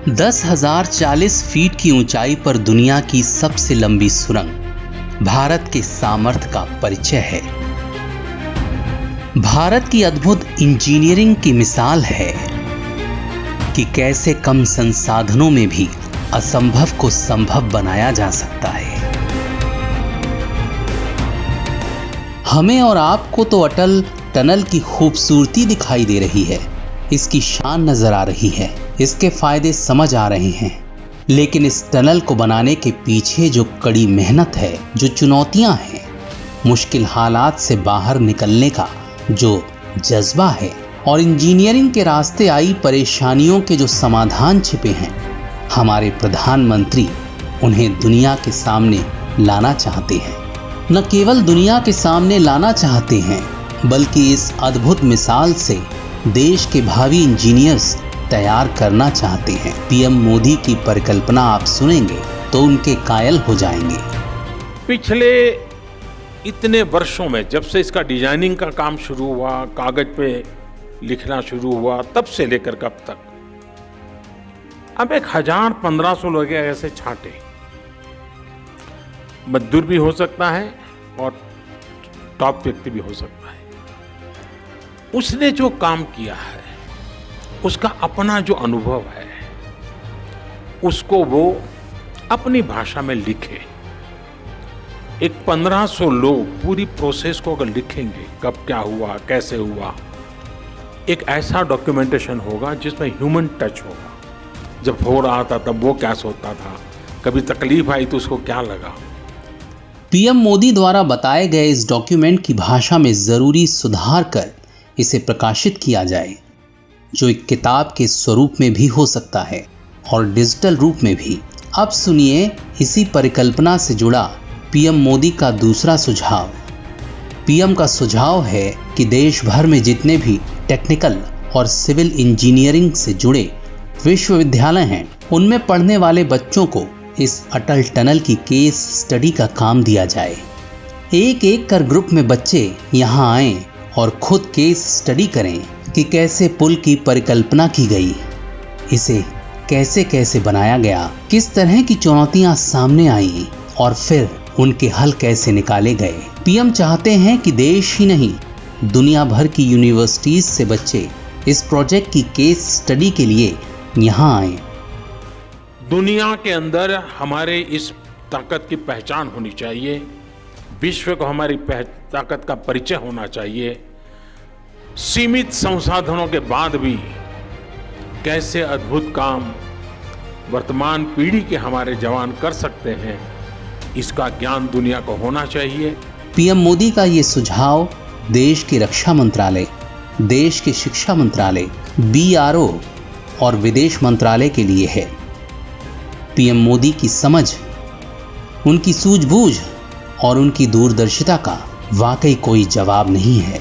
10,040 feet की ऊंचाई पर दुनिया की सबसे लंबी सुरंग भारत के सामर्थ्य का परिचय है। भारत की अद्भुत इंजीनियरिंग की मिसाल है कि कैसे कम संसाधनों में भी असंभव को संभव बनाया जा सकता है। हमें और आपको तो अटल टनल की खूबसूरती दिखाई दे रही है, इसकी शान नजर आ रही है, इसके फायदे समझ आ रहे हैं, लेकिन इस टनल को बनाने के पीछे जो कड़ी मेहनत है, जो चुनौतियां हैं, मुश्किल हालात से बाहर निकलने का जो जज्बा है और इंजीनियरिंग के रास्ते आई परेशानियों के जो समाधान छिपे हैं, हमारे प्रधानमंत्री उन्हें दुनिया के सामने लाना चाहते हैं। न केवल दुनिया के सामने लाना चाहते हैं, बल्कि इस अद्भुत मिसाल से देश के भावी इंजीनियर्स तैयार करना चाहते हैं। पीएम मोदी की परिकल्पना आप सुनेंगे तो उनके कायल हो जाएंगे। पिछले इतने वर्षों में जब से इसका डिजाइनिंग का काम शुरू हुआ, कागज पे लिखना शुरू हुआ, तब से लेकर कब तक, अब 1000-1500 लोग ऐसे छांटे, मजदूर भी हो सकता है और टॉप व्यक्ति भी हो सकता है। उसने जो काम किया है, उसका अपना जो अनुभव है, उसको वो अपनी भाषा में लिखे। एक 1500 लोग पूरी प्रोसेस को अगर लिखेंगे, कब क्या हुआ, कैसे हुआ, एक ऐसा डॉक्यूमेंटेशन होगा जिसमें ह्यूमन टच होगा। जब हो रहा था तब वो क्या सोचता था, कभी तकलीफ आई तो उसको क्या लगा। पीएम मोदी द्वारा बताए गए इस डॉक्यूमेंट की भाषा में जरूरी सुधार कर इसे प्रकाशित किया जाए, जो एक किताब के स्वरूप में भी हो सकता है और डिजिटल रूप में भी। अब सुनिए इसी परिकल्पना से जुड़ा पीएम मोदी का दूसरा सुझाव। पीएम का सुझाव है कि देश भर में जितने भी टेक्निकल और सिविल इंजीनियरिंग से जुड़े विश्वविद्यालय हैं, उनमें पढ़ने वाले बच्चों को इस अटल टनल की केस स्टडी का काम दिया जाए। एक एक कर ग्रुप में बच्चे यहाँ आएं और खुद केस स्टडी करें कि कैसे पुल की परिकल्पना की गई, इसे कैसे कैसे बनाया गया, किस तरह की चुनौतियां सामने आई और फिर उनके हल कैसे निकाले गए। पीएम चाहते हैं कि देश ही नहीं, दुनिया भर की यूनिवर्सिटीज से बच्चे इस प्रोजेक्ट की केस स्टडी के लिए यहाँ आए। दुनिया के अंदर हमारे इस ताकत की पहचान होनी चाहिए, विश्व को हमारी ताकत का परिचय होना चाहिए। सीमित संसाधनों के बाद भी कैसे अद्भुत काम वर्तमान पीढ़ी के हमारे जवान कर सकते हैं, इसका ज्ञान दुनिया को होना चाहिए। पीएम मोदी का ये सुझाव देश के रक्षा मंत्रालय, देश के शिक्षा मंत्रालय, बीआरओ और विदेश मंत्रालय के लिए है। पीएम मोदी की समझ, उनकी सूझबूझ और उनकी दूरदर्शिता का वाकई कोई जवाब नहीं है।